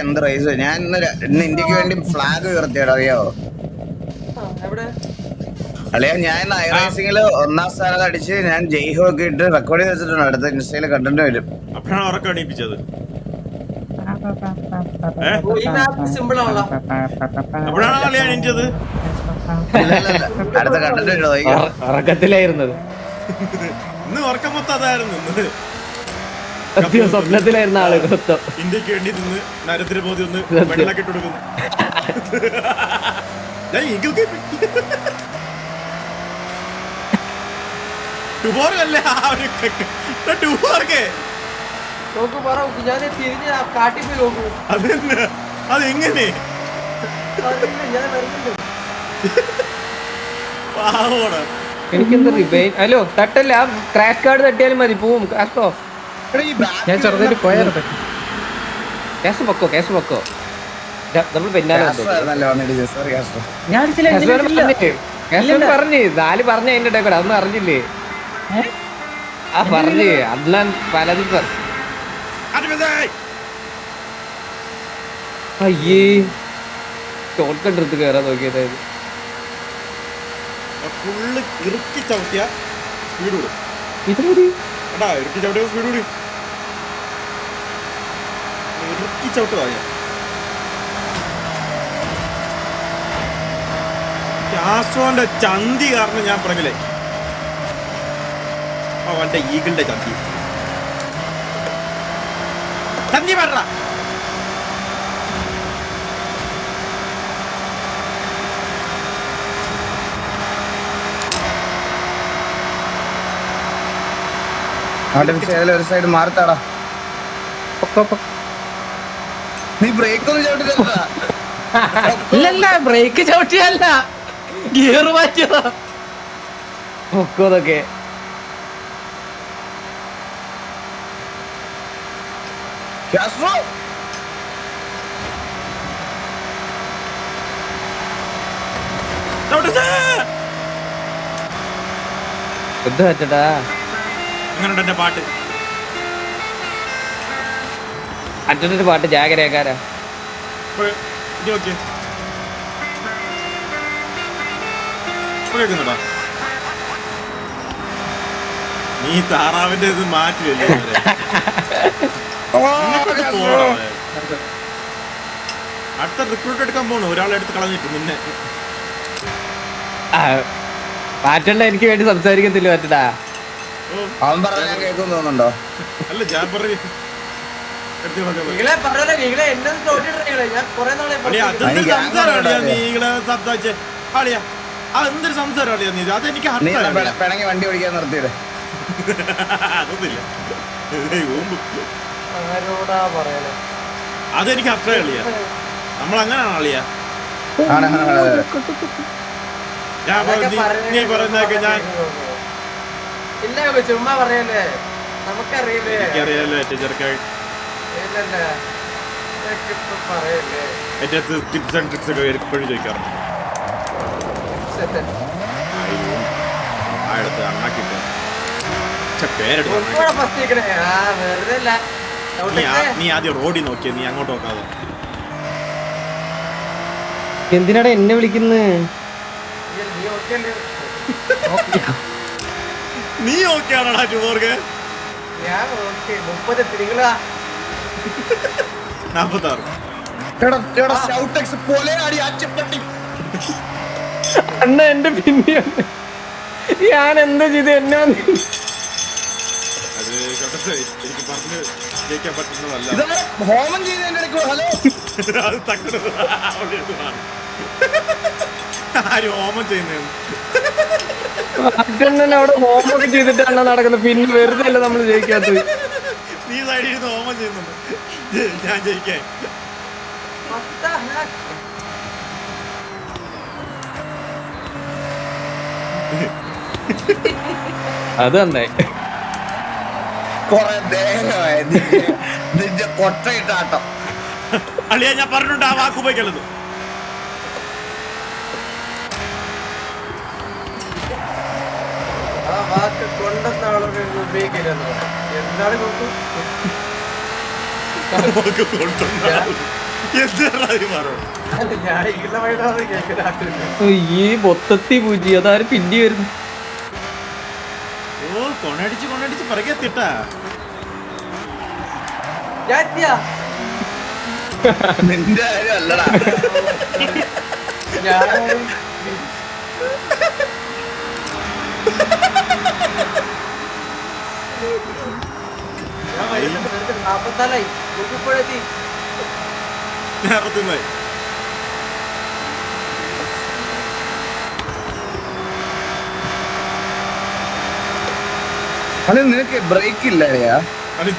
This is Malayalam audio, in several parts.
എന്ത് റേസ് ഞാൻ ഇന്ന് ഇന്ത്യക്ക് വേണ്ടി ഫ്ലാഗ് ഉയർത്തിയാണ് അറിയാവോ? അളിയാ ഞാൻ ഐ റേസിംഗില് 1ാം സ്ഥാനം അടിച്ച് ഞാൻ ജയ്ഹോ ഒക്കെ ഇട്ട് റെക്കോർഡ് ചെയ്ത് വെച്ചിട്ടുണ്ട്. അടുത്ത ഇൻസ്റ്റയില് കണ്ടന്റ് വരും. അപ്പോഴാണ് ഉറക്കം എണീപ്പിച്ചത്. അപ്പോഴാണ് കളി എണീറ്റത്. അടുത്ത കണ്ടന്റ് വരും. ഉറക്കത്തിലായിരുന്നത്. ഇന്ന് ഉറക്കം മൊത്തം അതായിരുന്നു. സ്വപ്നത്തിലായിരുന്ന ആള് മൊത്തം. ഇന്ത്യക്ക് വേണ്ടി നിന്ന് നരേന്ദ്രമോദി ഒന്ന് വെള്ളമൊക്കെ ഇട്ട് കൊടുക്കുന്നു. അതെങ്ങനെ എനിക്കെന്താ റിബൈൻ? ഹലോ തട്ടല്ല, ആ ക്രാഷ് കാർഡ് തട്ടിയാലും മതി, പോവും. കാസ്റ്റോ ഞാൻ ചെറുതായിട്ട് പോയായിരുന്നു. കേസ് പൊക്കോ നമ്മൾ പിന്നാലെ പറഞ്ഞു 4 പറഞ്ഞ അതിന്റെ ഇടയിൽ കൂടെ അതൊന്നും അറിഞ്ഞില്ലേ? ആ പറഞ്ഞ് അദ്ലാൻ പലതും അയ്യേ ഷോർട്ട് കട്ട് എടുത്ത് കയറാൻ നോക്കിയതായത്. ഫുള്ള് ഇറുക്കി ചവിട്ടിയ സ്പീഡ് കൂടും. ഇത് മതി ഇറുക്കി ചവിട്ടിയ സ്പീഡ് കൂടി. ഇറുക്കി ചവിട്ടുക കാസ്ട്രോന്റെ ചന്തി കാരണം ഞാൻ പറഞ്ഞില്ലേ, അവന്റെ ഈഗിളിന്റെ ചന്തി പറ. ഒരു സൈഡ് മാറത്താടാ. നീ ബ്രേക്ക് ഒന്നും ചവിട്ടില്ല. ഇല്ലല്ല, ബ്രേക്ക് ചവിട്ടിയല്ല, ഗിയർ മാറ്റിയതാ. പൊക്കോതൊക്കെ എന്ത് പറ്റടാ. അങ്ങനെയുണ്ട് എന്റെ പാട്ട്. അറ്റൊരു പാട്ട് ജാഗരക്കാരാ. നീ താറാവിന്റെ ഇത് മാറ്റില്ലേ? അടുത്ത റിക്രൂട്ട് എടുക്കാൻ പോണു. ഒരാളെ എടുത്ത് കളഞ്ഞിട്ട് നിന്നെ പാറ്റണ്ട എനിക്ക് വേണ്ടി സംസാരിക്കത്തില്ല പറ്റടാ. അവൻ പറഞ്ഞ ഞാൻ കേൾക്കും തോന്നുന്നുണ്ടോ? അല്ല ഞാൻ പറഞ്ഞു അതെന്തൊരു സംസാരമാണ് നീ. അതെനിക്ക് പിണങ്ങി വണ്ടി ഓടിക്കാൻ നിർത്തിയത്. അതൊന്നുമില്ല, അതെനിക്ക് അത്ര കളിയാ. നമ്മൾ അങ്ങനെയാണ് കളിയാ. നീ പറയുന്നതൊക്കെ ഞാൻ ചുമ്മാ പറയല്ലേ, നമുക്കറിയില്ലേ. എനിക്കറിയാലോ ഏറ്റവും ചെറുക്കായി എന്റെ അടുത്ത് ടിപ്സ് ആൻഡ് ട്രിക്സ് ഒക്കെ എപ്പോഴും ചോദിക്കാറുണ്ട്. അടുത്ത് അണ്ണാക്കിട്ട് നീ ആദ്യം റോഡിൽ നോക്കിയ, നീ അങ്ങോട്ട് നോക്കാതെ. എന്തിനാടാ എന്നെ വിളിക്കുന്നത്? നീ ഓക്കെ ആണോടാ ടൂർക്ക്? 46 അണ്ണ എന്റെ പിന്നെ ഞാൻ എന്താ ചെയ്ത് എന്നെ അത് എനിക്ക് പറഞ്ഞ് ജയിക്കാൻ പറ്റുന്നതല്ല. ഹോമം ചെയ്തതിന്റെ ഹലോ ആരും ഹോമം ചെയ്യുന്ന അവിടെ ഹോമൊക്കെ ചെയ്തിട്ടാണ് നടക്കുന്നത്. പിന്നെ വെറുതെ അല്ല നമ്മൾ ജയിക്കാത്തത്. നീ സൈഡിൽ നിന്ന് ഹോമം ചെയ്യുന്നുണ്ട്, ഞാൻ ജയിക്കാൻ. അത് നന്നായി. കൊറേ നേരമായി നിന്റെ കൊട്ടയിട്ടാട്ടം. അളിയാ ഞാൻ പറഞ്ഞിട്ടുണ്ട് ആ വാക്ക് ഉപയോഗിക്കരുത്. ആ വാക്ക് കൊണ്ടെന്ന ആളുകൾ ഉപയോഗിക്കരുത്. എന്താണ് കൊണ്ടുവന്ന എന്താണ് ഇത് മാറോ? ഞാൻ ഇങ്ങനെ വൈകിട്ടാണ് കേൾക്കുന്നത്. ഈ മൊത്തത്തി പൂജി അതാരും പിന്നെ വരുന്നു. ഓ കൊണടിച്ച് പറകത്തിട്ടാ. ഞാൻ എത്തിയാ? നിന്റെ കാര്യം അല്ലടാ. ഞാൻ 44 മുക്കിപ്പോഴെത്തി. ഞാൻ അകത്തുനിന്ന് അത് നിനക്ക് ബ്രേക്ക് ഇല്ല അളിയാ? അത്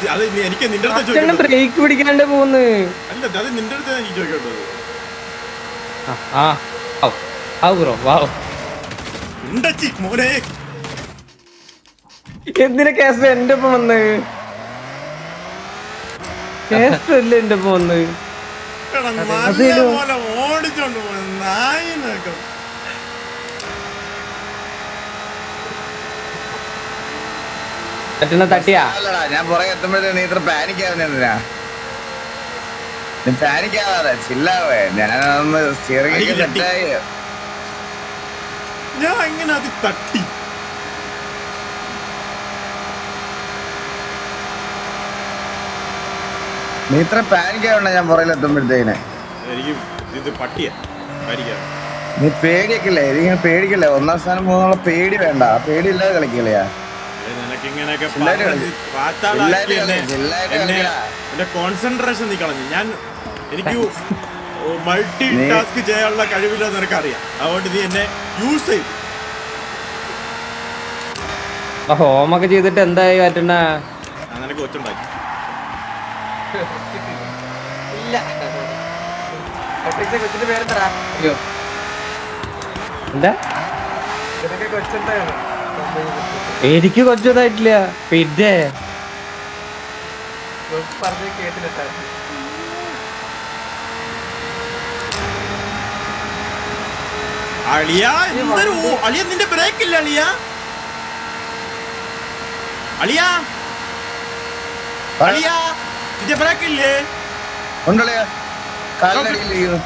എനിക്ക് നിന്റെ അടുത്ത് അച്ഛനും ചോദിക്കണ്ടത്. ബ്രേക്ക് പിടിക്കാണ്ട് പോന്ന്. അല്ല അത് നിന്റെ അടുത്ത് എനിക്ക് ചോദിക്കേണ്ടത്. ബ്രോ വാവ്. ഉണ്ടച്ചി മോനെ. എന്തിനാ കേസ് എന്റെ ഒപ്പം വന്ന്? കേസ് അല്ലേ എന്റെ ഒപ്പം വന്ന്? എടാ, നല്ല പോലെ ഓടിച്ചോണ്ട് പോയ നായിനൊക്കെ. പറ്റുന്ന തട്ടിയാ? അല്ലടാ, ഞാൻ പുറകെ എത്തുമ്പോഴത്തേക്ക് നീ ഇത്ര പാനിക് ആവുന്ന എന്തിനാ? നീ പാനിക് ആവാതെ ചില്ലാവേ. ഞാനൊന്ന് സ്റ്റിയറിംഗ് സെറ്റായി. ഞാൻ എങ്ങനെ അത് തട്ടി? നീ ഇത്ര പാനിക് ആവണ്ട ഞാൻ പുറകിൽ എത്തുമ്പോഴത്തേക്കിന്. എനിക്ക് ഇത് പട്ടിയാ പരിക്കാ. നീ പേടിയൊക്കില്ലേ? ഇതിങ്ങനെ പേടിക്കല്ലേ? ഒന്നാം സ്ഥാനം പോകുന്നുള്ള പേടി വേണ്ട. പേടി ഇല്ലാതെ കളിക്കില്ലയാ. നിനക്ക് ഇങ്ങനെയൊക്കെ പിള്ളേര് കളി. എന്റെ കോൺസെൻട്രേഷൻ നീ കളഞ്ഞു. എനിക്ക് മൾട്ടി ടാസ്ക് ചെയ്യാനുള്ള കഴിവില്ലെന്ന് നിനക്കറിയാം. അതുകൊണ്ട് നീ എന്നെ യൂസ് ചെയ്തു. ഹോമൊക്കെ ചെയ്തിട്ട് എന്തായി പറ്റണ? നിനക്ക് ഒച്ചുണ്ടാക്കി. ഇല്ല. കൊച്ചിന്റെ പേരെന്താ? എന്താ? ഇതൊക്കെ കൊച്ചെന്താണ്? എനിക്ക് കൊച്ചതായിട്ടില്ല. പിന്നെ പറഞ്ഞ് കേട്ടില്ല. അളിയാ എന്തൊരു അളിയ നിന്റെ ബ്രേക്ക് ഇല്ല അളിയാ. അളിയാ അളിയാ നിന്റെ ബ്രേക്ക് ഇല്ലേ? ഉണ്ടല്ലേ കാലിനടിയിലിരിക്കുന്നു.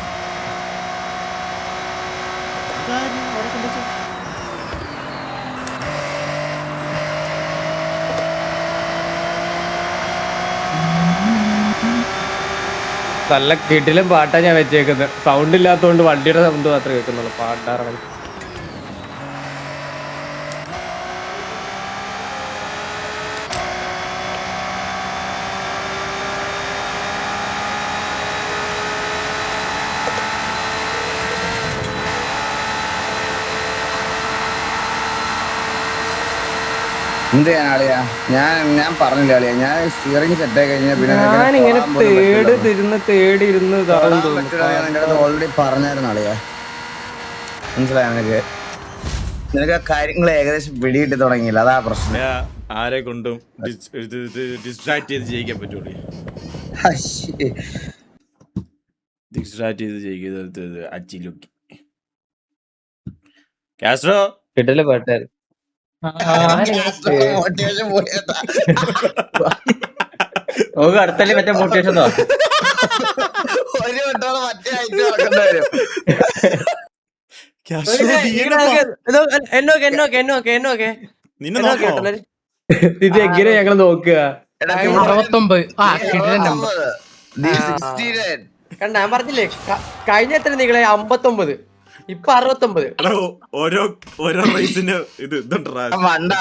നല്ല കിടിലും പാട്ടാ ഞാൻ വെച്ചേക്കുന്നത്. സൗണ്ട് ഇല്ലാത്തതുകൊണ്ട് വണ്ടിയുടെ സൗണ്ട് മാത്രമേ കേൾക്കുന്നുള്ളൂ. പാട്ടാറണം. എന്ത് ചെയ്യാനാളിയാ? ഞാൻ പറഞ്ഞില്ല അളിയാ. ഞാൻ സ്റ്റിയറിംഗ് സെറ്റായി കഴിഞ്ഞാൽ പിന്നെ ഞാനിങ്ങനെ തേടി ഇരുന്ന് ഓൾറെഡി പറഞ്ഞായിരുന്നു അളിയാ. മനസ്സിലായ നിനക്ക് ആ കാര്യങ്ങൾ ഏകദേശം പിടികിട്ടി തുടങ്ങിയില്ല. അതാ പ്രശ്നം. ആരെ കൊണ്ടും ഡിസ്ട്രാക്ട് ചെയ്ത് ജയിക്കാൻ പറ്റൂലേ? ഡിസ്ട്രാക്ട് ചെയ്ത് ജയിക്കുന്നത് അച്ചിലുക്കി കാസ്ട്രോ കിടില പാട്ടായിരുന്നു. മോട്ടിവേഷൻ പോയതാ. അടുത്തല്ലേ മറ്റേ മോട്ടിവേഷൻ ഒരു വട്ടോളം മറ്റേ ആയിട്ട് നടക്കേണ്ടി വരും. നിന്നെ നോക്കണോ? ഇത് എങ്ങനെ ഞങ്ങള് നോക്കുക? 69. കണ്ട ഞാൻ പറഞ്ഞില്ലേ കഴിഞ്ഞ എത്ര നിങ്ങളെ 59 ഇപ്പൊ 69. ഓരോ റേസിന് ഇത് ഇതുണ്ടാ മണ്ട.